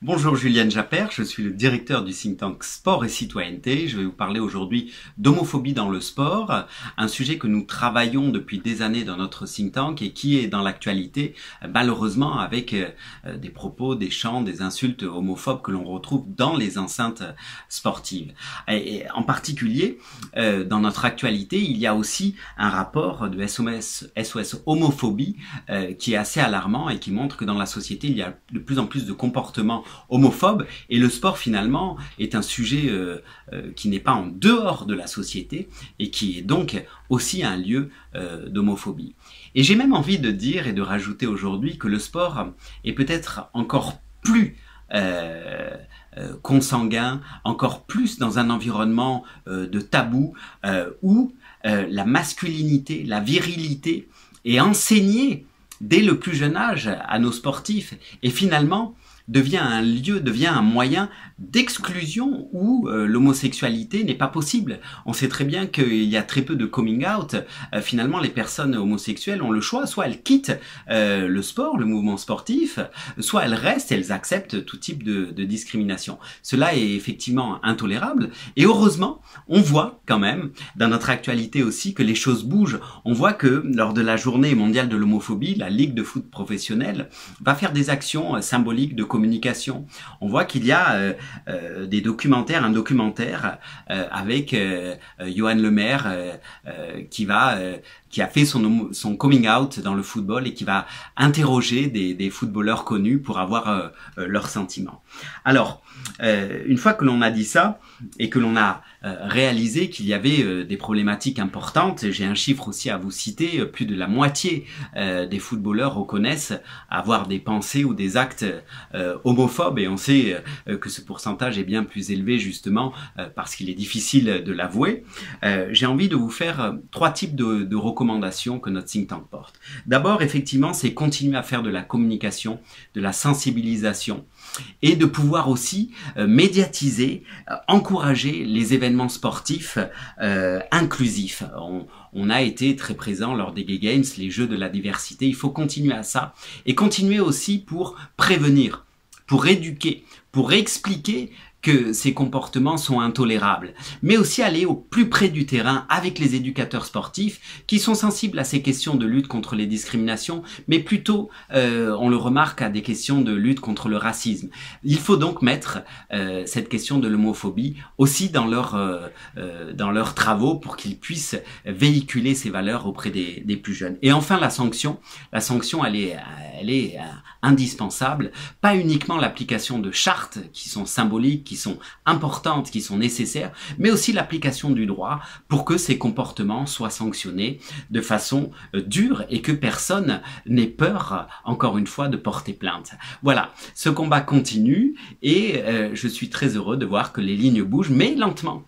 Bonjour Juliane Japper, je suis le directeur du think tank Sport et Citoyenneté. Je vais vous parler aujourd'hui d'homophobie dans le sport, un sujet que nous travaillons depuis des années dans notre think tank et qui est dans l'actualité malheureusement avec des propos, des chants, des insultes homophobes que l'on retrouve dans les enceintes sportives. Et en particulier, dans notre actualité, il y a aussi un rapport de SOS Homophobie qui est assez alarmant et qui montre que dans la société, il y a de plus en plus de comportements homophobe, et le sport finalement est un sujet qui n'est pas en dehors de la société et qui est donc aussi un lieu d'homophobie. Et j'ai même envie de dire et de rajouter aujourd'hui que le sport est peut-être encore plus consanguin, encore plus dans un environnement de tabou où la masculinité, la virilité est enseignée dès le plus jeune âge à nos sportifs et finalement devient un lieu, devient un moyen d'exclusion où l'homosexualité n'est pas possible. On sait très bien qu'il y a très peu de coming out. Finalement, les personnes homosexuelles ont le choix, soit elles quittent le sport, le mouvement sportif, soit elles restent, elles acceptent tout type de discrimination. Cela est effectivement intolérable et heureusement, on voit quand même dans notre actualité aussi que les choses bougent. On voit que lors de la journée mondiale de l'homophobie, la Ligue de foot professionnelle va faire des actions symboliques de communication. On voit qu'il y a des documentaires, un documentaire avec Johan Lemaire qui a fait son coming out dans le football et qui va interroger des footballeurs connus pour avoir leurs sentiments. Alors, une fois que l'on a dit ça et que l'on a réalisé qu'il y avait des problématiques importantes, j'ai un chiffre aussi à vous citer, plus de la moitié des footballeurs reconnaissent avoir des pensées ou des actes homophobes, et on sait que ce pourcentage est bien plus élevé justement parce qu'il est difficile de l'avouer. J'ai envie de vous faire trois types de recommandations que notre think tank porte. D'abord, effectivement, c'est continuer à faire de la communication, de la sensibilisation et de pouvoir aussi médiatiser, encourager les événements sportifs inclusifs. On a été très présent lors des Gay Games, les Jeux de la diversité. Il faut continuer à ça et continuer aussi pour prévenir, pour éduquer, pour expliquer que ces comportements sont intolérables, mais aussi aller au plus près du terrain avec les éducateurs sportifs qui sont sensibles à ces questions de lutte contre les discriminations, mais plutôt, on le remarque, à des questions de lutte contre le racisme. Il faut donc mettre cette question de l'homophobie aussi dans leurs travaux pour qu'ils puissent véhiculer ces valeurs auprès des plus jeunes. Et enfin, la sanction, elle est indispensable, pas uniquement l'application de chartes qui sont symboliques, qui sont importantes, qui sont nécessaires, mais aussi l'application du droit pour que ces comportements soient sanctionnés de façon dure et que personne n'ait peur, encore une fois, de porter plainte. Voilà, ce combat continue et je suis très heureux de voir que les lignes bougent, mais lentement.